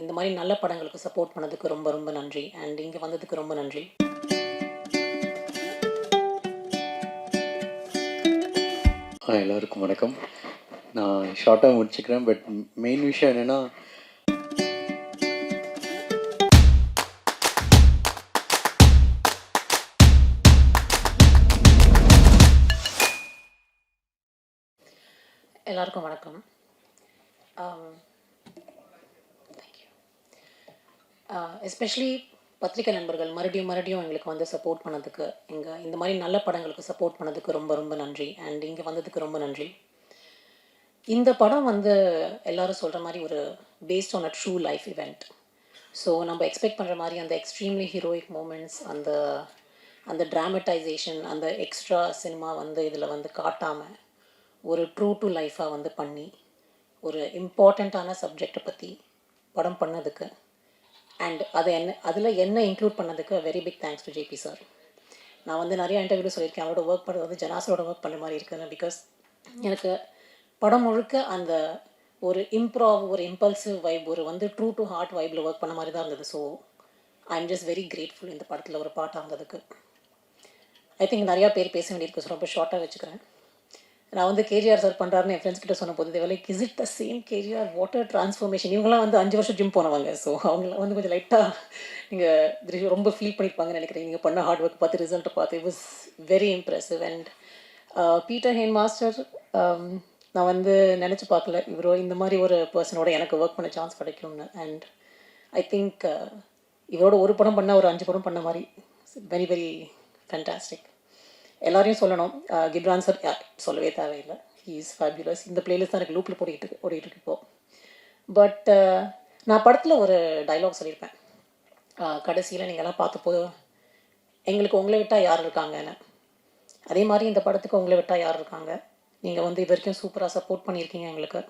இந்த மாதிரி நல்ல படங்களுக்கு சப்போர்ட் பண்ணதுக்கு ரொம்ப ரொம்ப நன்றி. அண்ட் இங்கே வந்ததுக்கு ரொம்ப நன்றி. எல்லாருக்கும் வணக்கம். நான் ஷார்ட்டாக முடிச்சுக்கிறேன். பட் மெயின் விஷயம் என்னென்னா, எல்லாருக்கும் வணக்கம். தேங்க்யூ. எஸ்பெஷலி பத்திரிக்கை நண்பர்கள் மறுபடியும் எங்களுக்கு வந்து சப்போர்ட் பண்ணதுக்கு, இந்த மாதிரி நல்ல படங்களுக்கு சப்போர்ட் பண்ணதுக்கு ரொம்ப ரொம்ப நன்றி. அண்ட் இங்கே வந்ததுக்கு ரொம்ப நன்றி. இந்த படம் வந்து எல்லாரும் சொல்கிற மாதிரி ஒரு based on a true life event. So நம்ம எக்ஸ்பெக்ட் பண்ணுற மாதிரி அந்த எக்ஸ்ட்ரீம்லி ஹீரோயிக் மூமெண்ட்ஸ், அந்த ட்ராமடைசேஷன், அந்த எக்ஸ்ட்ரா சினிமா வந்து இதில் வந்து காட்டாமல் ஒரு ட்ரூ டு லைஃபாக வந்து பண்ணி ஒரு இம்பார்ட்டண்ட்டான சப்ஜெக்டை பற்றி படம் பண்ணதுக்கு அண்ட் அதில் என்ன இன்க்ளூட் பண்ணதுக்கு very big thanks to JP sir. நான் வந்து நிறைய இன்டர்வியூவில் சொல்லியிருக்கேன், அவரோட ஒர்க் பண்ணுறது வந்து ஜனாஸோட ஒர்க் பண்ணுற மாதிரி இருக்குன்னு. பிகாஸ் எனக்கு படம் முழுக்க அந்த ஒரு ஒரு இம்பல்சிவ் வைப், ஒரு வந்து ட்ரூ டு ஹார்ட் வைப்பில் ஒர்க் பண்ண மாதிரி தான் இருந்தது. So I am just very grateful இந்த படத்தில் ஒரு பாட்டாக இருந்ததுக்கு. ஐ திங்க் நிறையா பேர் பேச வேண்டியிருக்கு, ஸோ ரொம்ப ஷார்ட்டாக வச்சுக்கிறேன். நான் வந்து கேஜிஆர் சார் பண்ணுறாருன்னு என் ஃப்ரெண்ட்ஸ் கிட்ட சொன்ன போது தேவை like, is it the same KGR, water transformation. இவங்களாம் வந்து 5 வருஷம் ஜிம் போனவங்க. ஸோ அவங்களாம் வந்து கொஞ்சம் லைட்டாக நீங்கள் ரொம்ப ஃபீல் பண்ணியிருப்பாங்கன்னு நினைக்கிறேன். நீங்கள் பண்ண ஹார்ட் ஒர்க் பார்த்து, ரிசல்ட்டை பார்த்து. It was very impressive. And Peter Hein master, நான் வந்து நினச்சி பார்க்கல இவரோ இந்த மாதிரி ஒரு பர்சனோட எனக்கு ஒர்க் பண்ண சான்ஸ் கிடைக்கும்னு. அண்ட் ஐ திங்க் இவரோட ஒரு படம் பண்ணால் ஒரு 5 படம் பண்ண மாதிரி. Very very fantastic. எல்லாரையும் சொல்லணும். கிப்ரான் சார் சொல்லவே தேவையில்லை, ஹீ இஸ் ஃபேபியுலஸ். இந்த பிளேலிஸ்ட் தான் எனக்கு லூப்பில் ஓடிட்டுருக்கு இப்போது. பட் நான் படத்தில் ஒரு டைலாக் சொல்லியிருப்பேன். கடைசியில் நீங்கள்லாம் பார்த்தப்போ எங்களுக்கு உங்களை விட்டால் யார் இருக்காங்கன்னு. அதே மாதிரி இந்த படத்துக்கு உங்களை விட்டால் யார் இருக்காங்க. நீங்கள் வந்து இது வரைக்கும் சூப்பராக சப்போர்ட் பண்ணியிருக்கீங்க எங்களுக்கு.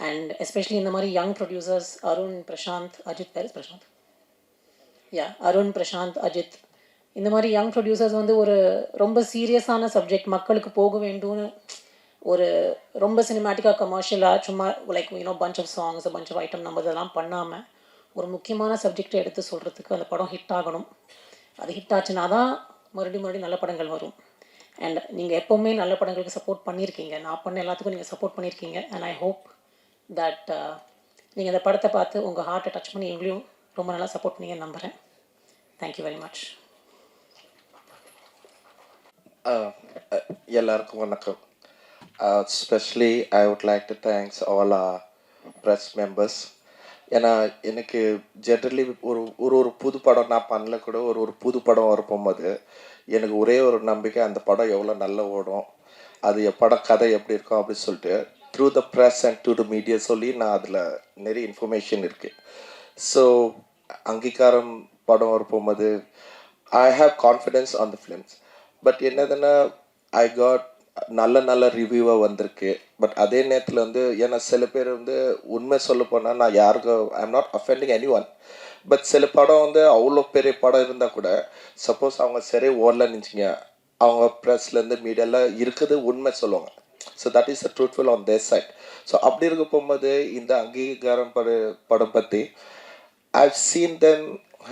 அண்ட் எஸ்பெஷலி இந்த மாதிரி யங் ப்ரொடியூசர்ஸ் அருண், பிரசாந்த், அஜித். பேர் பிரசாந்த், அருண், பிரசாந்த், அஜித். இந்த மாதிரி யங் ப்ரொடியூசர்ஸ் வந்து ஒரு ரொம்ப சீரியஸான சப்ஜெக்ட் மக்களுக்கு போக வேண்டும்னு ஒரு ரொம்ப சினிமேட்டிக்காக கமர்ஷியலாக சும்மா like punch of songs, punch of item நம்ம இதெல்லாம் பண்ணாமல் ஒரு முக்கியமான சப்ஜெக்டை எடுத்து சொல்கிறதுக்கு அந்த படம் ஹிட் ஆகணும். அது ஹிட் ஆச்சுன்னா தான் மறுபடியும் நல்ல படங்கள் வரும். அண்ட் நீங்கள் எப்போவுமே நல்ல படங்களுக்கு சப்போர்ட் பண்ணியிருக்கீங்க. நான் பண்ண எல்லாத்துக்கும் நீங்கள் சப்போர்ட் பண்ணியிருக்கீங்க. அண்ட் ஐ ஹோப் தட் நீங்கள் இந்த படத்தை பார்த்து உங்கள் ஹார்ட்டை டச் பண்ணி எங்களையும் ரொம்ப நல்லா சப்போர்ட் பண்ணீங்கன்னு நம்புகிறேன். Thank you very much. எல்லாருக்கும் வணக்கம். Specially I would like to thanks all press members. ஏன்னா எனக்கு ஜென்ரலி ஒரு புது படம் நான் பண்ணல கூட, ஒரு புது படம் வரப்போகும்போது எனக்கு ஒரே ஒரு நம்பிக்கை, அந்த படம் எவ்வளோ நல்லா ஓடும், அது படம் கதை எப்படி இருக்கும் அப்படின்னு சொல்லிட்டு through the press and to the media சொல்லி நான் அதில் நிறைய இன்ஃபர்மேஷன் இருக்குது. ஸோ அங்கீகாரம் படம் வரப்போகும்போது I have confidence on the films. But என்னதுன்னா ஐ காட் நல்ல ரிவ்யூவாக வந்திருக்கு. பட் அதே நேரத்தில் வந்து ஏன்னா சில பேர் வந்து உண்மை சொல்ல போனால் நான் யாருக்கும் I am not offending any one. But சில படம் வந்து அவ்வளோ பெரிய படம் இருந்தால் கூட சப்போஸ் அவங்க சரி ஓடலன்னு நினச்சிங்க, அவங்க ப்ரெஸ்லேருந்து மீடியாவில் இருக்குது உண்மை சொல்லுவாங்க. So that is the truthful on their side. So அப்படி இருக்க போகும்போது இந்த அங்கீகாரம் படம் பற்றி I've seen them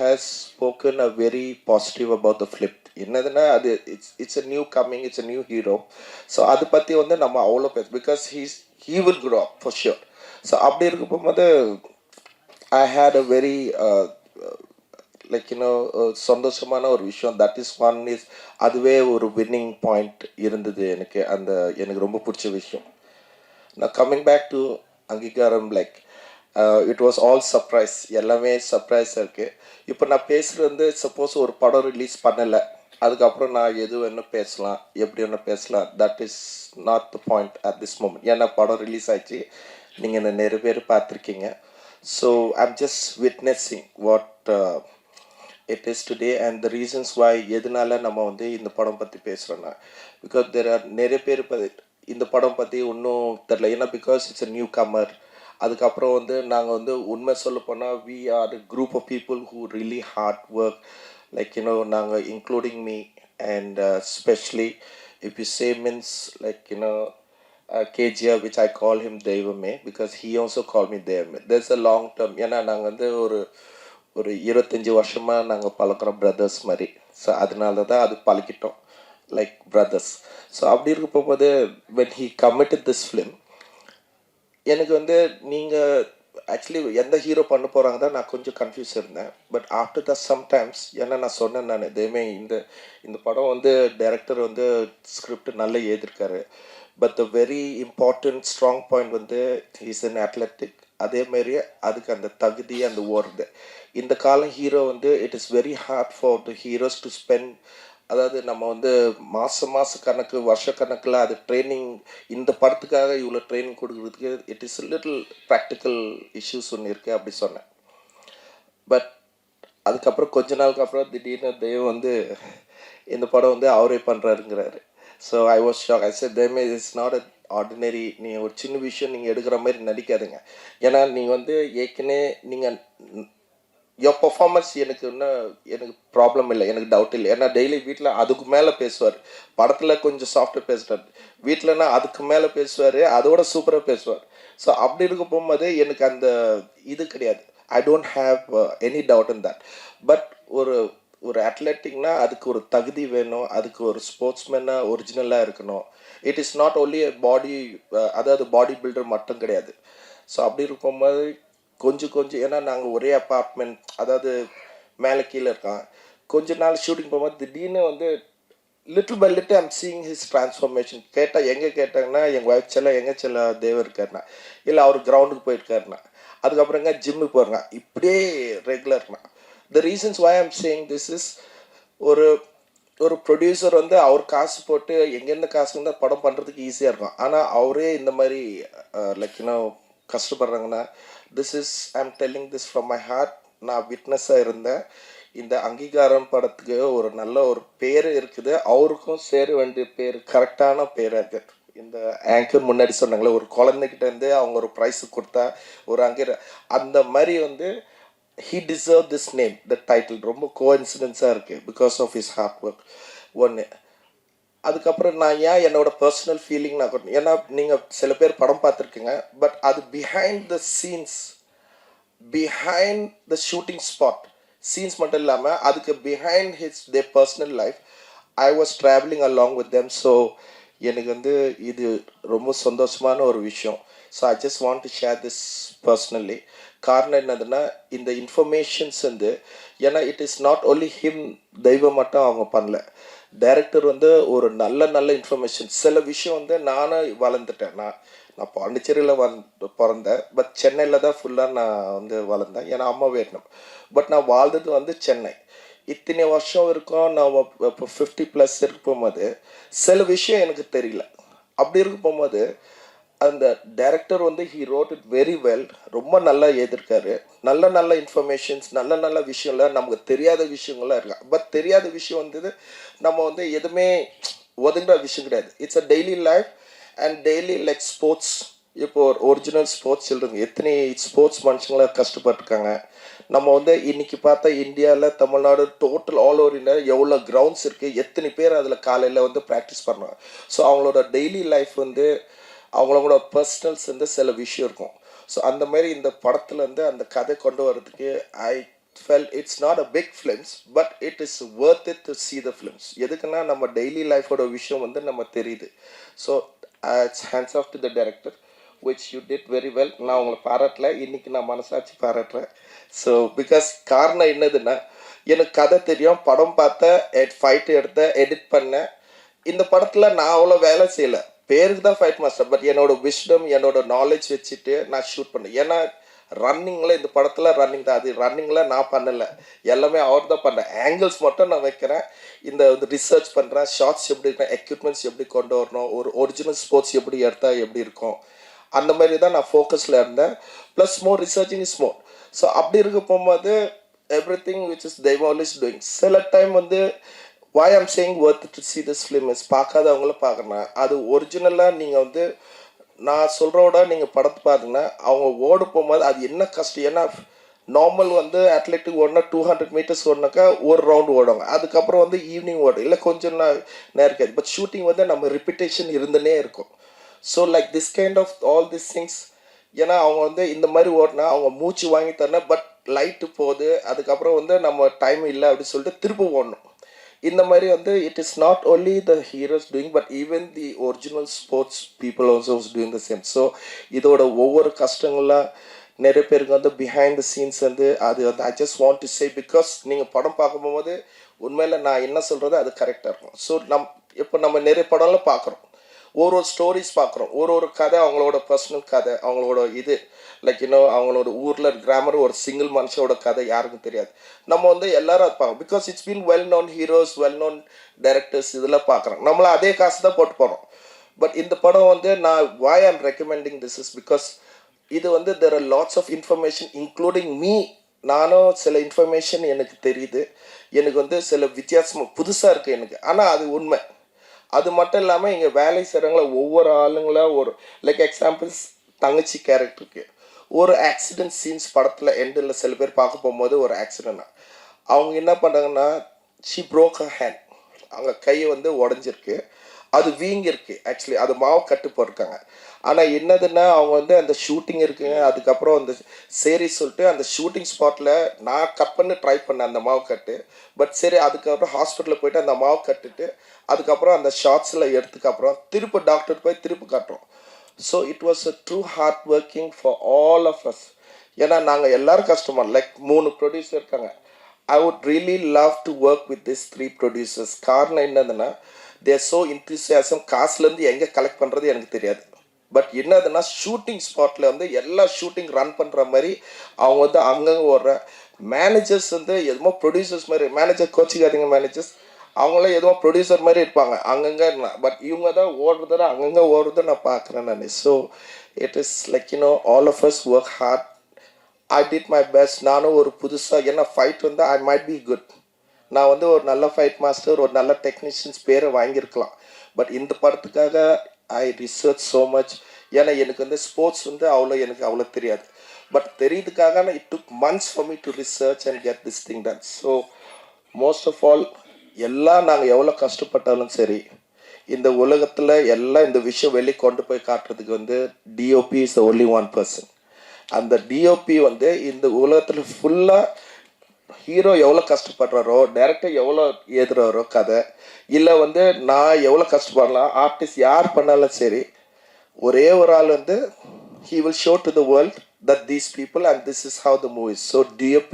has spoken a very positive about the flip. என்னதுன்னா அது it's a new coming, it's a new hero. So அதை பற்றி வந்து நம்ம அவ்வளோ பேச because he will grow up for sure. So அப்படி இருக்க போகும்போது I had a very like சந்தோஷமான ஒரு விஷயம். தட் இஸ் ஒன் இஸ் அதுவே ஒரு வின்னிங் பாயிண்ட் இருந்தது எனக்கு. எனக்கு ரொம்ப பிடிச்ச விஷயம். நான் கம்மிங் பேக் டு அங்கீகாரம், like it was all surprise, எல்லாமே சர்ப்ரைஸாக இருக்குது. இப்போ நான் பேசுகிறது வந்து சப்போஸ் ஒரு படம் ரிலீஸ் பண்ணலை, அதுக்கப்புறம் நான் எது வேணும் பேசலாம், எப்படி வேணும் பேசலாம், that is not the point at this moment. ஏன்னா படம் ரிலீஸ் ஆகிடுச்சு, நீங்கள் என்ன நிறைய பேர் பார்த்துருக்கீங்க. So I'm just witnessing what it is today and the reasons why எதனால நம்ம வந்து இந்த படம் பற்றி பேசுகிறோன்னா பிகாஸ் தேர் ஆர் நிறைய பேர் இந்த படம் பற்றி ஒன்றும் தெரில. ஏன்னா because it's a newcomer. அதுக்கப்புறம் வந்து நாங்கள் வந்து உண்மை சொல்ல போனால் we are a group of people who really hard work, like நாங்கள் including me and especially if you say means like KGF, which I call him Devame because he also called me Devame. There's a long term. ஏன்னா நாங்கள் வந்து ஒரு 25 வருஷமாக நாங்கள் பழக்கிறோம் brothers மாதிரி. So அதனால தான் அது பழகிட்டோம் லைக் பிரதர்ஸ். ஸோ அப்படி இருக்க போகும்போது when he committed this film, எனக்கு வந்து நீங்கள் ஆக்சுவலி எந்த ஹீரோ பண்ண போகிறாங்க தான் நான் கொஞ்சம் கன்ஃபியூஸ் இருந்தேன். பட் ஆஃப்டர் த சம்டைம்ஸ் ஏன்னா நான் சொன்னேன் நான் எதுவுமே இந்த படம் வந்து டைரக்டர் வந்து ஸ்கிரிப்ட் நல்லா எழுதியிருக்காரு. But the very important strong point வந்து இஸ் அன் அத்லெட்டிக். அதேமாரியே அதுக்கு அந்த தகுதி அந்த ஓடுது. இந்த காலம் ஹீரோ வந்து it is very hard for the heroes to spend. அதாவது நம்ம வந்து மாத கணக்கு வருஷ கணக்கில் அது ட்ரைனிங் இந்த படத்துக்காக இவ்வளோ ட்ரைனிங் கொடுக்குறதுக்கு it is little practical issues ஒன்று இருக்குது அப்படி சொன்னேன். பட் அதுக்கப்புறம் கொஞ்ச நாளுக்கு அப்புறம் திடீர்னு தெய்வம் வந்து இந்த படம் வந்து அவரே பண்ணுறாருங்கிறாரு. So I was shock. I said them it's not a ordinary. நீங்கள் ஒரு சின்ன விஷயம் நீங்கள் எடுக்கிற மாதிரி நடிக்காதுங்க. ஏன்னா நீங்கள் வந்து ஏற்கனவே நீங்கள் யோர் பர்ஃபார்மன்ஸ் எனக்கு ப்ராப்ளம் இல்லை, எனக்கு டவுட் இல்லை. ஏன்னா டெய்லி வீட்டில் அதுக்கு மேலே பேசுவார். படத்தில் கொஞ்சம் சாஃப்ட்வேர் பேசுகிறார், வீட்டிலனா அதுக்கு மேலே பேசுவார், அதோட சூப்பராக பேசுவார். ஸோ அப்படி இருக்க போகும்போது எனக்கு அந்த இது கிடையாது. I don't have any doubt in that. But ஒரு அத்லெட்டிக்னா அதுக்கு ஒரு தகுதி வேணும், அதுக்கு ஒரு ஸ்போர்ட்ஸ்மேனாக ஒரிஜினலாக இருக்கணும். இட் இஸ் நாட் ஓன்லி பாடி, அதாவது பாடி பில்டர் மட்டும் கிடையாது. ஸோ அப்படி இருக்கும்போது கொஞ்சம் ஏன்னா நாங்கள் ஒரே அப்பார்ட்மெண்ட், அதாவது மேலே கீழே இருக்கான். கொஞ்ச நாள் ஷூட்டிங் போகும்போது திடீர்னு வந்து little by little I'm seeing his transformation. எங்கே கேட்டாங்கன்னா எங்கள் ஒய்ஃப் செல்ல தேவ இருக்காருண்ணா, இல்லை அவர் கிரவுண்டுக்கு போயிருக்காருண்ணா, அதுக்கப்புறங்க ஜிம்முக்கு போகிறேங்க, இப்படியே ரெகுலர்ண்ணா. The reasons why I'm saying this is ஒரு ப்ரொடியூசர் வந்து அவர் காசு போட்டு எங்கேருந்து காசு இருந்தால் படம் பண்ணுறதுக்கு ஈஸியாக இருக்கும். ஆனால் அவரே இந்த மாதிரி லைக் கஷ்டப்படுறாங்கன்னா this is I am telling this from my heart. நான் விட்னஸாக இருந்தேன். இந்த அங்கீகாரம் படத்துக்கு ஒரு நல்ல ஒரு பேர் இருக்குது, அவருக்கும் சேர வேண்டிய பேர் கரெக்டான பேராக இருக்குது. இந்த ஆங்கர் முன்னாடி சொன்னாங்களே ஒரு குழந்தைகிட்டேருந்து அவங்க ஒரு ப்ரைஸு கொடுத்தா ஒரு அந்த மாதிரி வந்து he deserved this name, the title. ரொம்ப கோஇன்சிடென்ஸாக இருக்குது because of his hard work. ஒன்று. அதுக்கப்புறம் நான் என்னோட பர்சனல் ஃபீலிங் நான் ஏன்னா நீங்கள் சில பேர் படம் பார்த்துருக்கீங்க, பட் அது behind the scenes, behind the shooting spot scenes மட்டும் இல்லாமல் அதுக்கு behind they personal life I was travelling along with them. So எனக்கு வந்து இது ரொம்ப சந்தோஷமான ஒரு விஷயம். So I just want to share this personally. காரணம் என்னதுன்னா இந்த இன்ஃபர்மேஷன்ஸ் வந்து ஏன்னா it is not only him, தெய்வம் மட்டும் அவங்க பண்ணல. டைரக்டர் வந்து ஒரு நல்ல இன்ஃபர்மேஷன். சில விஷயம் வந்து நானும் வளர்ந்துட்டேன். நான் பாண்டிச்சேரியில் பிறந்தேன், பட் சென்னையில் தான் ஃபுல்லாக நான் வந்து வளர்ந்தேன். ஏன்னா அம்மா வேணும். பட் நான் வாழ்ந்தது வந்து சென்னை. இத்தனை வருஷம் இருக்கும், நான் இப்போ 50+ இருக்க போகும்போது சில விஷயம் எனக்கு தெரியல. அப்படி இருக்க போகும்போது அந்த டைரக்டர் வந்து he wrote it very well. ரொம்ப நல்லா எழுதியிருக்காரு. நல்ல இன்ஃபர்மேஷன்ஸ், நல்ல விஷயம்ல நமக்கு தெரியாத விஷயங்கள்லாம் இருக்கா. பட் தெரியாத விஷயம் வந்து நம்ம வந்து எதுவுமே ஒதுங்குற விஷயம் கிடையாது. It's a daily life and daily like sports. இப்போ ஒரு ஒரிஜினல் ஸ்போர்ட்ஸ் சில்ட்ரன் எத்தனை ஸ்போர்ட்ஸ் மனுஷங்கள கஷ்டப்பட்டுருக்காங்க. நம்ம வந்து இன்னைக்கு பார்த்தா இந்தியாவில், Tamil Nadu, total all over India எவ்வளோ கிரவுண்ட்ஸ் இருக்குது, எத்தனை பேர் அதில் காலையில் வந்து ப்ராக்டிஸ் பண்ணுவாங்க. ஸோ அவங்களோட டெய்லி லைஃப் வந்து அவங்களோட பர்சனல்ஸ் வந்து சில விஷயம் இருக்கும். ஸோ அந்த மாதிரி இந்த படத்தில் வந்து அந்த கதை கொண்டு வரதுக்கு I felt it's not a big films, but it is worth it to see the films. எதுக்குன்னா நம்ம டெய்லி லைஃபோட விஷயம் வந்து நம்ம தெரியுது. So it's hands off to the director which you did very well. நான் உங்களை பாராட்டல, இன்றைக்கி நான் மனசாட்சி பாராட்டுறேன். ஸோ பிகாஸ் காரணம் என்னதுன்னா எனக்கு கதை தெரியும், படம் பார்த்தேன், ஃபைட் எடுத்தேன், எடிட் பண்ணேன். இந்த படத்தில் நான் அவ்வளோ வேலை செய்யலை, பேருக்கு தான் ஃபைட் மாஸ்டர். பட் என்னோட விஸ்டம், என்னோட நாலேஜ் வச்சுட்டு நான் ஷூட் பண்ணேன். ஏன்னா ரன்னிங்கில் இந்த படத்தில் ரன்னிங் தான், அது ரன்னிங்கில் நான் பண்ணலை, எல்லாமே அவர் தான் பண்ணேன். ஆங்கிள்ஸ் மட்டும் நான் வைக்கிறேன், இந்த ரிசர்ச் பண்ணுறேன், ஷார்ட்ஸ் எப்படி இருக்கேன், எக்யூப்மெண்ட்ஸ் எப்படி கொண்டு வரணும், ஒரு ஒரிஜினல் ஸ்போர்ட்ஸ் எப்படி எடுத்தால் எப்படி இருக்கும், அந்த மாதிரி தான் நான் ஃபோக்கஸில் இருந்தேன். Plus more researching is more. So அப்படி இருக்க போகும்போது எவ்ரி திங் விச் இஸ் தெய்வம் இஸ் டூயிங். சில டைம் வந்து why I'm saying worth to see this film is பார்க்காதவங்கள பார்க்கணும். அது ஒரிஜினலாக நீங்கள் வந்து நான் சொல்கிறோட நீங்கள் படத்தை பார்த்தீங்கன்னா அவங்க ஓடு போகும்போது அது என்ன கஷ்டம். ஏன்னா நார்மல் வந்து அத்லெட்டிக் ஓடினா 200 meters ஓடினாக்கா ஒரு ரவுண்ட் ஓடுவாங்க, அதுக்கப்புறம் வந்து ஈவினிங் ஓடும், இல்லை கொஞ்சம் நேரம் இருக்காது. பட் ஷூட்டிங் வந்து நம்ம ரிப்பிட்டேஷன் இருந்துனே இருக்கும். So like this kind of all this things. ஏன்னா அவங்க வந்து இந்த மாதிரி ஓடினா அவங்க மூச்சு வாங்கி தரணும், பட் லைட்டு போகுது, அதுக்கப்புறம் வந்து நம்ம டைம் இல்லை அப்படின்னு சொல்லிட்டு திரும்ப ஓடணும். இந்த மாதிரி வந்து it is not only the heroes doing, but even the original sports people also doing the same. So இதோட ஒவ்வொரு கஷ்டங்கள்லாம் நிறைய பேருக்கு வந்து பிஹைண்ட் த சீன்ஸ் வந்து அது வந்து I just want to say, because நீங்கள் படம் பார்க்கும்போது உண்மையில் நான் என்ன சொல்கிறது அது கரெக்டாக இருக்கும். ஸோ இப்போ நம்ம நிறைய படம்லாம் பார்க்குறோம், ஒரு ஸ்டோரிஸ் பார்க்குறோம், ஒரு கதை, அவங்களோட பர்சனல் கதை, அவங்களோட இது லைக் இன்னும் அவங்களோட ஊரில் கிராமர் ஒரு சிங்கிள் மனுஷனோட கதை யாருக்கும் தெரியாது. நம்ம வந்து எல்லாரும் அது பார்க்கணும், because it's been well known heroes, well known directors இதெல்லாம் பார்க்குறோம். நம்மள அதே காசு தான் போட்டு போகிறோம். பட் இந்த படம் வந்து நான் why I'm recommending this is because இது வந்து there are lots of information including me. நானும் சில இன்ஃபர்மேஷன் எனக்கு தெரியுது, எனக்கு வந்து சில வித்தியாசமாக புதுசாக இருக்குது எனக்கு, ஆனால் அது உண்மை. அது மட்டும் இல்லாமல் இங்கே வேலை செய்கிறவங்கள ஒவ்வொரு ஆளுங்களா ஒரு லைக் எக்ஸாம்பிள்ஸ் தங்கச்சி கேரக்டருக்கு ஒரு ஆக்சிடென்ட் சீன்ஸ் படத்தில் எண்டில் சில பேர் பார்க்க போகும்போது ஒரு ஆக்சிடென்ட்னா அவங்க என்ன பண்ணுறாங்கன்னா ஷி ப்ரோக் அ ஹேண்ட், அவங்க கை வந்து உடஞ்சிருக்கு, அது வீங்கிருக்கு, ஆக்சுவலி அது மாவு கட்டு போட்டிருக்காங்க. ஆனால் என்னதுன்னா அவங்க வந்து அந்த ஷூட்டிங் இருக்குங்க, அதுக்கப்புறம் அந்த சரி சொல்லிட்டு அந்த ஷூட்டிங் ஸ்பாட்டில் நான் கட் பண்ணி ட்ரை பண்ணேன் அந்த மாவு கட்டு. பட் சரி அதுக்கப்புறம் ஹாஸ்பிட்டலில் போயிட்டு அந்த மாவு கட்டுட்டு அதுக்கப்புறம் அந்த ஷார்ட்ஸில் எடுத்துக்கப்புறம் திருப்பி டாக்டர் போய் திருப்பி கட்டுறோம். So it was a true hard working for all of us. ஏன்னா நாங்கள் எல்லோரும் கஷ்டமாக லைக் 3 ப்ரொடியூசர் இருக்காங்க. I would really love to work with these 3 producers. காரணம் என்னதுன்னா they are so enthusiasm. காசுலேருந்து எங்கே கலெக்ட் பண்ணுறது எனக்கு தெரியாது. பட் என்னதுன்னா ஷூட்டிங் ஸ்பாட்டில் வந்து எல்லா ஷூட்டிங் ரன் பண்ணுற மாதிரி அவங்க வந்து அங்கங்கே ஓடுற மேனேஜர்ஸ் வந்து எதுமோ ப்ரொடியூசர்ஸ் மாதிரி, மேனேஜர் கோச்சிக்காதீங்க மேனேஜர்ஸ், அவங்களாம் எதுவோ ப்ரொடியூசர் மாதிரி இருப்பாங்க அங்கங்கே. பட் இவங்க தான் ஓடுறத அங்கங்கே ஓடுறத நான் பார்க்குறேன் நான். So it is like all of us work hard. I did my best. நானும் ஒரு புதுசாக ஏன்னா ஃபைட் வந்து ஐ மைட் பி குட், நான் வந்து ஒரு நல்ல ஃபைட் மாஸ்டர், ஒரு நல்ல டெக்னீஷியன்ஸ் பேரை வாங்கியிருக்கலாம். பட் இந்த படத்துக்காக ஐ ரிசர்ச் ஸோ மச். ஏன்னா எனக்கு வந்து ஸ்போர்ட்ஸ் வந்து எனக்கு அவ்வளோ தெரியாது. பட் தெரியுதுக்காக it took months for me to research and get this thing done. So most of all எல்லாம் நாங்கள் எவ்வளோ கஷ்டப்பட்டாலும் சரி, இந்த உலகத்தில் எல்லாம் இந்த விஷயம் வெளியே கொண்டு போய் காட்டுறதுக்கு வந்து DOP is the only one person. அந்த டிஓபி வந்து இந்த உலகத்தில் ஃபுல்லாக ஹீரோ எவ்வளோ கஷ்டப்படுறாரோ, டைரக்டர் எவ்வளோ எழுதுறாரோ கதை, இல்லை வந்து நான் எவ்வளோ கஷ்டப்படலாம், ஆர்டிஸ்ட் யார் பண்ணாலும் சரி, ஒரே ஒரு ஆள் வந்து he will show to the world that these people and this is how the movie is. So DOP,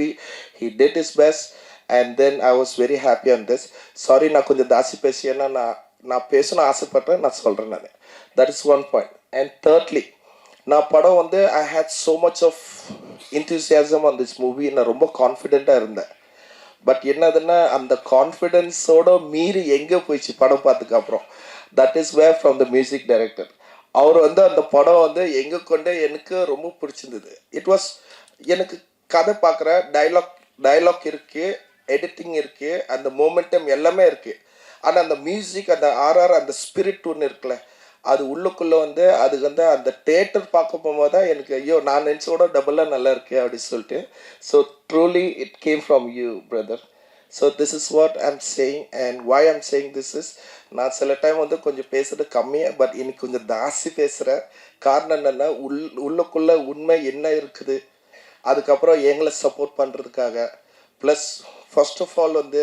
he did his best and then I was very happy on this. Sorry நான் கொஞ்சம் தாசி பேசியேன்னா நான் பேசணும்னு ஆசைப்பட்டேன், நான் சொல்கிறேன் நான். That is one point. And thirdly, நான் படம் வந்து I had so much of enthusiasm on this movie. நான் ரொம்ப கான்ஃபிடெண்ட்டாக இருந்தேன். பட் என்னதுன்னா அந்த கான்ஃபிடென்ஸோட மீறி எங்கே போயிடுச்சு படம் பார்த்துக்கு அப்புறம், that is where from the music director. அவர் வந்து அந்த படம் வந்து எங்கே கொண்டே எனக்கு ரொம்ப பிடிச்சிருந்தது. இட் வாஸ் எனக்கு கதை பார்க்குற டைலாக் இருக்குது, எடிட்டிங் இருக்குது, அந்த மோமெண்டம் எல்லாமே இருக்குது. ஆனால் அந்த மியூசிக், அந்த ஆர்ஆர், அந்த ஸ்பிரிட் ஒன்று இருக்குல்ல, அது உள்ளுக்குள்ளே வந்து அது வந்து அந்த தேட்டர் பார்க்க போகும்போது தான் எனக்கு ஐயோ நான் நினச்சோட டபுளாக நல்லா இருக்கு அப்படின்னு சொல்லிட்டு. So truly it came from you brother. So this is what I'm saying and why I'm saying this is. நான் சில டைம் வந்து கொஞ்சம் பேசுகிறது கம்மியாக, பட் இன்னைக்கு கொஞ்சம் ஜாஸ்தி பேசுகிறேன். காரணம் என்னென்னா உள்ளுக்குள்ளே உண்மை என்ன இருக்குது, அதுக்கப்புறம் எங்களை சப்போர்ட் பண்ணுறதுக்காக. ப்ளஸ் ஃபர்ஸ்ட் ஆஃப் ஆல் வந்து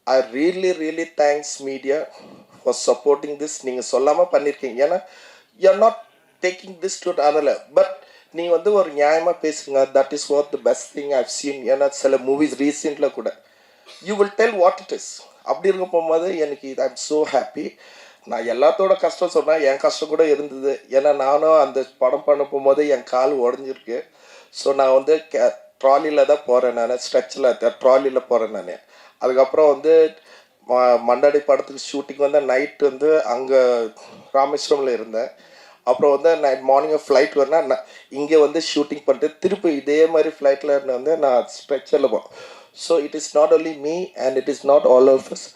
I really thanks media for supporting this. நீங்கள் சொல்லாமல் பண்ணியிருக்கீங்க. ஏன்னா you are not taking this to அதனால், பட் நீங்கள் வந்து ஒரு நியாயமாக பேசுங்க. That is what the best thing I've seen. ஏன்னா சில மூவிஸ் ரீசெண்டில் கூட you will tell what it is. அப்படி இருக்க போகும்போது எனக்கு ஐ எம் ஸோ ஹாப்பி. நான் எல்லாத்தோட கஷ்டம் சொன்னேன், என் கஷ்டம் கூட இருந்தது. ஏன்னா நானும் அந்த படம் பண்ண போகும்போது என் கால் உடஞ்சிருக்கு. ஸோ நான் வந்து ட்ராலியில் தான் போகிறேன், நான் ஸ்ட்ரெச்சில் ட்ராலியில் போகிறேன் நான். அதுக்கப்புறம் வந்து மண்டாடி படத்துக்கு ஷூட்டிங் வந்து நைட்டு வந்து அங்கே ராமேஸ்வரமில் இருந்தேன். அப்புறம் வந்து நைட் மார்னிங் ஃப்ளைட் வரேன்னா இங்கே வந்து ஷூட்டிங் பண்ணிட்டு திருப்பி இதே மாதிரி ஃப்ளைட்டில் இருந்து வந்து நான் ஸ்ட்ரெச்சரில் போகிறேன். So it is not only me and it is not all of us,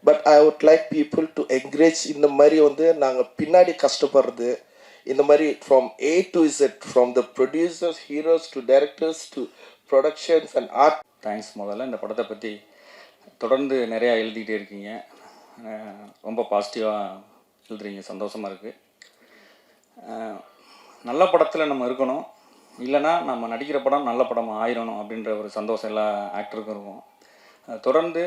but I would like people to encourage. இந்த மாதிரி வந்து நாங்கள் பின்னாடி கஷ்டப்படுறது, இந்த மாதிரி from A to Z, from the producers, heroes to directors to productions and art. Thanks. முதல்ல இந்த படத்தை பற்றி தொடர்ந்து நிறையா எழுதிக்கிட்டே இருக்கீங்க, ரொம்ப பாசிட்டிவாக எழுதுறீங்க, சந்தோஷமாக இருக்குது. நல்ல படத்தில் நம்ம இருக்கணும், இல்லைன்னா நம்ம நடிக்கிற படம் நல்ல படமாக ஆயிரணும் அப்படின்ற ஒரு சந்தோஷம் எல்லா ஆக்டருக்கும் இருக்கும். தொடர்ந்து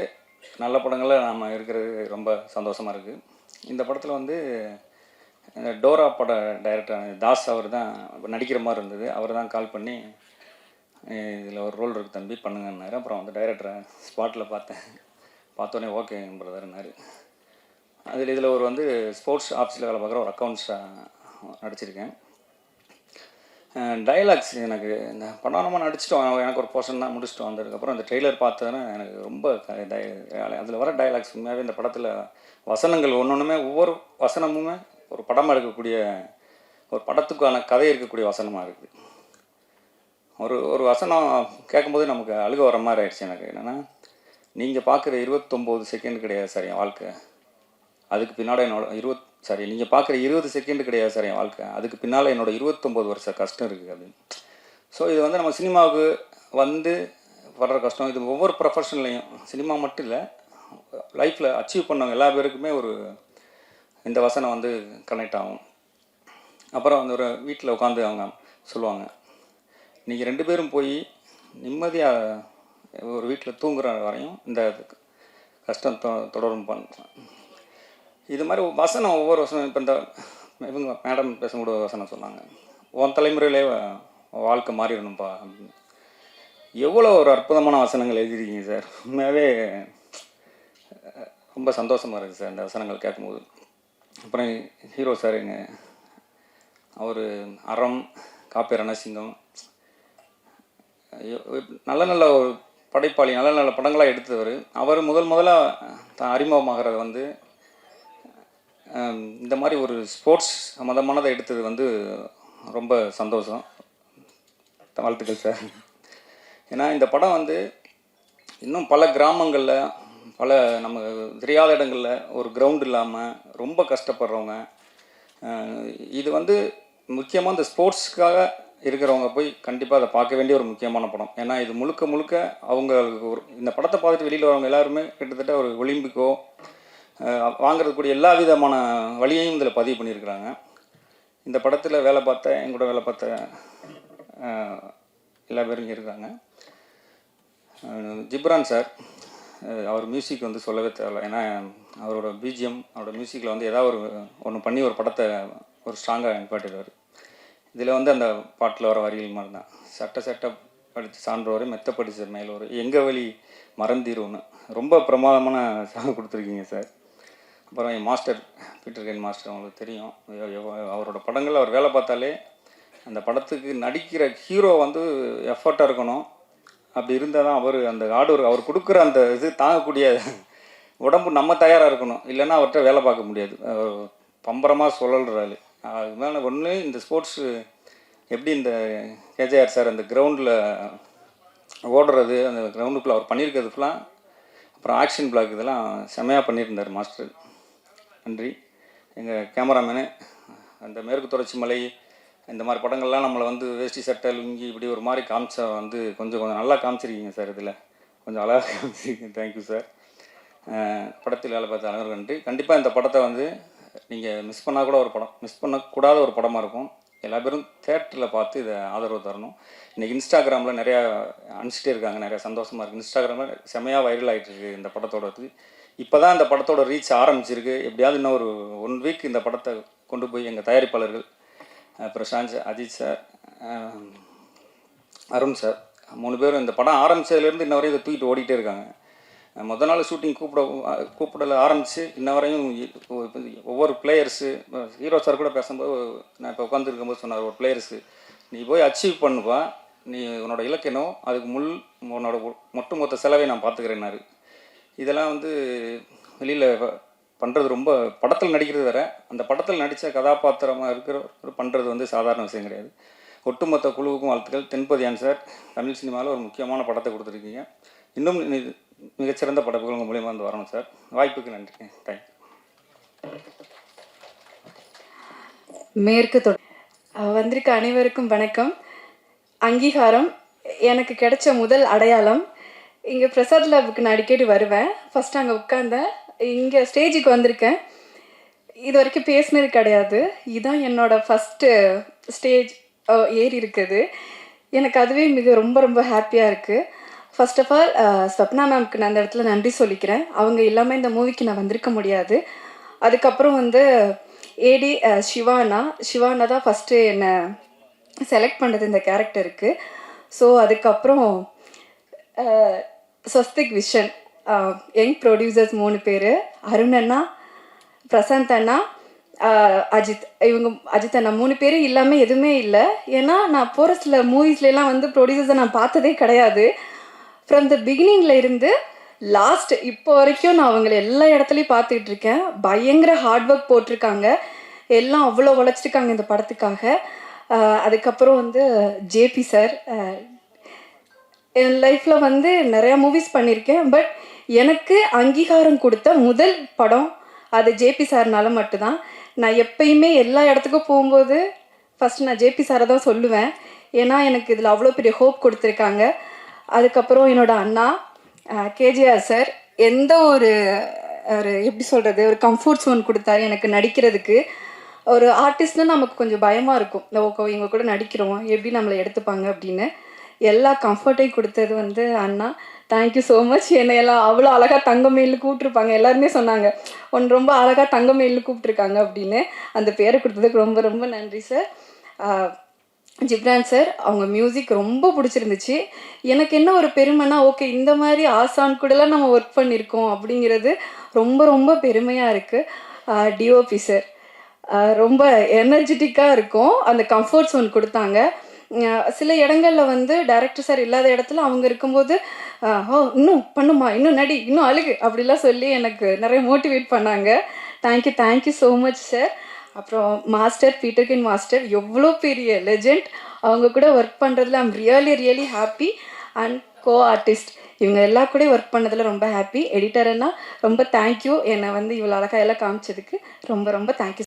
நல்ல படங்களில் நம்ம இருக்கிறது ரொம்ப சந்தோஷமாக இருக்குது. இந்த படத்தில் வந்து டோரா பட டைரக்டர் தாஸ் அவர் தான் நடிக்கிற மாதிரி இருந்தது. அவர் தான் கால் பண்ணி இதில் ஒரு ரோல் இருக்குது தம்பி பண்ணுங்கன்னாரு. அப்புறம் வந்து டைரக்டரை ஸ்பாட்டில் பார்த்தோன்னே ஓகே பிரதர்னாரு. இதில் ஒரு வந்து ஸ்போர்ட்ஸ் ஆஃபீஸில் வேலை பார்க்குற ஒரு அக்கௌண்ட்ஸாக நடிச்சிருக்கேன். டைலாக்ஸ் எனக்கு இந்த படம் நம்ம நடிச்சிட்டோம், எனக்கு ஒரு போர்ஷன் தான் முடிச்சிட்டோம். வந்ததுக்கப்புறம் அந்த ட்ரெய்லர் பார்த்தோன்னா எனக்கு ரொம்ப அதில் வர டைலாக்ஸ் உண்மையாகவே இந்த படத்தில் வசனங்கள் ஒவ்வொன்றுமே ஒவ்வொரு வசனமுமே ஒரு படமாக இருக்கக்கூடிய ஒரு படத்துக்கான கதை இருக்கக்கூடிய வசனமாக இருக்குது. ஒரு வசனம் கேட்கும்போது நமக்கு அழுக வர மாதிரி ஆயிடுச்சு எனக்கு. என்னென்னா, நீங்கள் பார்க்குற 29 செகண்ட் கிடையாது சார் என் வாழ்க்கை, அதுக்கு பின்னாடி என்னோட நீங்கள் பார்க்குற 20 செகண்ட் கிடையாது சார் என் வாழ்க்கை, அதுக்கு பின்னால் என்னோட 29 வருஷ கஷ்டம் இருக்குது அப்படின்னு. ஸோ இது வந்து நம்ம சினிமாவுக்கு வந்து வர்ற கஷ்டம், இது ஒவ்வொரு ப்ரொஃபஷன்லையும், சினிமா மட்டும் இல்லை, லைஃப்பில் அச்சீவ் பண்ணவங்க எல்லா பேருக்குமே இந்த வசனம் வந்து கனெக்ட் ஆகும். அப்புறம் வந்து ஒரு வீட்டில் உட்காந்து அவங்க சொல்லுவாங்க, நீங்கள் 2 பேரும் போய் நிம்மதியாக ஒரு வீட்டில் தூங்குற வரையும் இந்த கஷ்டம் தொடரும் பண்ணலாம். இது மாதிரி வசனம் ஒவ்வொரு வசனம், இப்போ இந்த இவங்க மேடம் பேசக்கூட வசனம் சொன்னாங்க, உன் தலைமுறையிலே வாழ்க்கை மாறிடணும்ப்பா அப்படின்னு. எவ்வளோ ஒரு அற்புதமான வசனங்கள் எழுதிருக்கீங்க சார். உண்மையாகவே ரொம்ப சந்தோஷமாக இருக்குது சார் இந்த வசனங்கள் கேட்கும்போது. அப்புறம் ஹீரோ சார் அவர் அறம், காப்பி ரணசிங்கம், நல்ல நல்ல ஒரு படைப்பாளி, நல்ல நல்ல படங்களாக எடுத்தவர். அவர் முதலாக தான் அறிமுகமாகிறது வந்து இந்த மாதிரி ஒரு ஸ்போர்ட்ஸ் சம்மந்தமானதை எடுத்தது வந்து ரொம்ப சந்தோஷம். வாழ்த்துக்கள் சார். ஏன்னா இந்த படம் வந்து இன்னும் பல கிராமங்களில், பல நம்ம தெரியாத இடங்களில் ஒரு கிரவுண்ட் இல்லாமல் ரொம்ப கஷ்டப்படுறவங்க, இது வந்து முக்கியமாக இந்த ஸ்போர்ட்ஸ்க்காக இருக்கிறவங்க போய் கண்டிப்பாக அதை பார்க்க வேண்டிய ஒரு முக்கியமான படம். ஏன்னா இது முழுக்க முழுக்க அவங்களுக்கு இந்த படத்தை பார்த்துட்டு வெளியில் வரவங்க எல்லாருமே கிட்டத்தட்ட ஒரு ஒலிம்பிக்கோ வாங்கிறதுக்கூடிய எல்லா விதமான வழியையும் இதில் பதிவு பண்ணியிருக்கிறாங்க. இந்த படத்தில் வேலை பார்த்த எங்கூட வேலை பார்த்த எல்லா பேரும் இங்கே இருக்காங்க. ஜிப்ரான் சார், அவர் மியூசிக் வந்து சொல்லவே தேவையில்லை. ஏன்னா அவரோட பிஜிஎம், அவரோட மியூசிக்கில் வந்து ஏதாவது ஒன்று பண்ணி ஒரு படத்தை ஒரு ஸ்ட்ராங்காக நிப்பாட்டிடுவார். இதில் வந்து அந்த பாட்டில் வர வரிகள் மாதிரி தான், சட்ட படித்து சான்றோர் மெத்த படித்த மேலோர் எங்கள் வழி மறந்தீரோன்னு ரொம்ப பிரமாதமான சாங் கொடுத்துருக்கீங்க சார். அப்புறம் என் மாஸ்டர் பீட்டர் கென் மாஸ்டர், அவங்களுக்கு தெரியும், அவரோட படங்கள் அவர் வேலை பார்த்தாலே அந்த படத்துக்கு நடிக்கிற ஹீரோ வந்து எஃபர்ட்டாக இருக்கணும். அப்படி இருந்தால் தான் அந்த அவர் கொடுக்குற அந்த இது தாங்கக்கூடிய உடம்பு நம்ம தயாராக இருக்கணும், இல்லைன்னா அவர்கிட்ட வேலை பார்க்க முடியாது. பம்பரமாக சொல்லல்றாள். அது மேலே ஒன்று இந்த ஸ்போர்ட்ஸு எப்படி இந்த கேஜேஆர் சார் அந்த கிரவுண்டில் ஓடுறது, அந்த கிரவுண்டுக்குள்ளே அவர் பண்ணியிருக்கிறது ஃபுல்லாக, அப்புறம் ஆக்ஷன் பிளாக் இதெல்லாம் செம்மையாக பண்ணியிருந்தார் மாஸ்டர். நன்றி. எங்கள் கேமராமேனு, அந்த மேற்கு தொடர்ச்சி மலை இந்த மாதிரி படங்கள்லாம் நம்மளை வந்து வேஷ்டி சட்டை லுங்கி இப்படி ஒரு மாதிரி காமிச்சா வந்து கொஞ்சம் நல்லா காமிச்சிருக்கீங்க சார். இதில் கொஞ்சம் அழகாக காமிச்சிருக்கீங்க. Thank you sir. படத்தில் வேலை பார்த்த அனைவரும் நன்றி. கண்டிப்பாக இந்த படத்தை வந்து நீங்கள் மிஸ் பண்ணக்கூடாத ஒரு படமாக இருக்கும். எல்லா பேரும் தேட்டரில் பார்த்து இதை ஆதரவு தரணும். இன்றைக்கி இன்ஸ்டாகிராமில் நிறையா அனுப்பிச்சிட்டே இருக்காங்க, நிறையா சந்தோஷமாக இருக்குது. இன்ஸ்டாகிராமில் செமையாக வைரல் ஆகிட்டு இருக்குது இந்த படத்தோட. இப்போ தான் இந்த படத்தோட ரீச் ஆரம்பிச்சிருக்கு. எப்படியாவது இன்னும் ஒரு 1 வீக் இந்த படத்தை கொண்டு போய் எங்கள் தயாரிப்பாளர்கள் பிரசாந்த், அஜித் சார், அருண் சார் 3 பேரும் இந்த படம் ஆரம்பித்ததுலேருந்து இன்ன வரையும் இதை தூக்கிட்டு ஓடிட்டே இருக்காங்க. முதல் நாள் ஷூட்டிங் கூப்பிடல ஆரம்பித்து இன்ன வரையும் ஒவ்வொரு பிளேயர்ஸு, ஹீரோ சார் கூட பேசும்போது நான் இப்போ உட்காந்துருக்கும்போது சொன்னார், ஒரு பிளேயர்ஸு நீ போய் அச்சீவ் பண்ணுப்பா, நீ உன்னோட இலக்கணோ அதுக்கு உன்னோட மொத்த செலவை நான் பார்த்துக்கிறேன்னாரு. இதெல்லாம் வந்து வெளியில் பண்ணுறது ரொம்ப, படத்தில் நடிக்கிறது வேறு, அந்த படத்தில் நடித்த கதாபாத்திரமாக இருக்கிற பண்ணுறது வந்து சாதாரண விஷயம் கிடையாது. ஒட்டுமொத்த குழுவுக்கும் வாழ்த்துக்கள். தென்பதியான் சார், தமிழ் சினிமாவில் ஒரு முக்கியமான படத்தை கொடுத்துருக்கீங்க. இன்னும் மிகச்சிறந்த படைப்புகள் உங்கள் மூலியமாக வந்து வரணும் சார். வாய்ப்புக்கு நன்றி. தேங்க்யூ. மேற்கு வந்திருக்க அனைவருக்கும் வணக்கம். அங்கீகாரம் எனக்கு கிடைச்ச முதல் அடையாளம். இங்கே பிரசாத் லேபுக்கு நான் அடிக்கடி வருவேன். ஃபஸ்ட்டு அங்கே உட்காந்தேன், இங்கே ஸ்டேஜுக்கு வந்திருக்கேன். இது வரைக்கும் பேசினது கிடையாது. இதுதான் என்னோட ஃபஸ்ட்டு ஸ்டேஜ் ஏறி இருக்குது. எனக்கு அதுவே மிக ரொம்ப ரொம்ப ஹாப்பியாக இருக்குது. ஃபர்ஸ்ட் ஆஃப் ஆல் ஸ்வப்னா மேம்க்கு நான் அந்த இடத்துல நன்றி சொல்லிக்கிறேன். அவங்க இல்லாமல் இந்த மூவிக்கு நான் வந்திருக்க முடியாது. அதுக்கப்புறம் வந்து ஏடி சிவானா தான் ஃபஸ்ட்டு என்னை செலக்ட் பண்ணது இந்த கேரக்டருக்கு. ஸோ அதுக்கப்புறம் ஸ்வஸ்திக் விஷன், யங் ப்ரொடியூசர்ஸ் 3 பேர், அருண் அண்ணா, பிரசாந்த் அண்ணா, அஜித், அஜித் அண்ணா 3 பேரும் இல்லாமல் எதுவுமே இல்லை. ஏன்னா நான் போகிற சில மூவிஸ்லாம் வந்து ப்ரொடியூசர்ஸை நான் பார்த்ததே கிடையாது. ஃப்ரம் த பிகினிங்கில் இருந்து லாஸ்ட் இப்போ வரைக்கும் நான் அவங்கள எல்லா இடத்துலையும் பார்த்துக்கிட்டு இருக்கேன். பயங்கர ஹார்ட் ஒர்க் போட்டிருக்காங்க, எல்லாம் அவ்வளோ உழைச்சிருக்காங்க இந்த படத்துக்காக. அதுக்கப்புறம் வந்து ஜேபி சார், என் லைஃப்பில் வந்து நிறையா மூவிஸ் பண்ணியிருக்கேன். பட் எனக்கு அங்கீகாரம் கொடுத்த முதல் படம் அது ஜேபி சார்னால மட்டும்தான். நான் எப்பயுமே எல்லா இடத்துக்கும் போகும்போது ஃபஸ்ட்டு நான் ஜேபி சாரை தான் சொல்லுவேன். ஏன்னா எனக்கு இதில் அவ்வளோ பெரிய ஹோப் கொடுத்துருக்காங்க. அதுக்கப்புறம் என்னோடய அண்ணா கேஜிஆர் சார் எந்த ஒரு எப்படி சொல்கிறது, ஒரு கம்ஃபர்ட் ஜோன் கொடுத்தாரு எனக்கு நடிக்கிறதுக்கு. ஒரு ஆர்டிஸ்ட்னால் நமக்கு கொஞ்சம் பயமாக இருக்கும், இவங்க கூட நடிக்கிறோம் எப்படி நம்மளை எடுத்துப்பாங்க அப்படின்னு. எல்லா கம்ஃபர்ட்டையும் கொடுத்தது வந்து அண்ணா. Thank you so much. என்னை எல்லாம் அவ்வளோ அழகாக தங்கமயில்னு கூப்பிட்ருப்பாங்க. எல்லாருமே சொன்னாங்க ஒன்று ரொம்ப அழகாக தங்கமயில்னு கூப்பிட்ருக்காங்க அப்படின்னு. அந்த பேரை கொடுத்ததுக்கு ரொம்ப ரொம்ப நன்றி சார். ஜிப்ரான் சார், அவங்க மியூசிக் ரொம்ப பிடிச்சிருந்துச்சு. எனக்கு என்ன ஒரு பெருமைனா, ஓகே இந்த மாதிரி ஆசான் கூடலாம் நம்ம ஒர்க் பண்ணியிருக்கோம் அப்படிங்கிறது ரொம்ப ரொம்ப பெருமையாக இருக்குது. டிஓபி சார் ரொம்ப எனர்ஜெட்டிக்காக இருக்கும், அந்த கம்ஃபர்ட் ஜோன் கொடுத்தாங்க. சில இடங்களில் வந்து டைரக்டர் சார் இல்லாத இடத்துல அவங்க இருக்கும்போது இன்னும் பண்ணுமா, இன்னும் நடி, இன்னும் அழுகு அப்படிலாம் சொல்லி எனக்கு நிறைய மோட்டிவேட் பண்ணாங்க. Thank you so much sir. அப்புறம் மாஸ்டர் பீட்டர்கின் மாஸ்டர் எவ்வளோ பெரிய லெஜெண்ட், அவங்க கூட ஒர்க் பண்ணுறதுல I'm really happy. And co artist இவங்க எல்லா கூட ஒர்க் பண்ணதில் ரொம்ப ஹாப்பி. எடிட்டர்னா ரொம்ப தேங்க்யூ, என்னை வந்து இவ்வளோ அழகாக எல்லாம் காமிச்சதுக்கு ரொம்ப ரொம்ப தேங்க்யூ.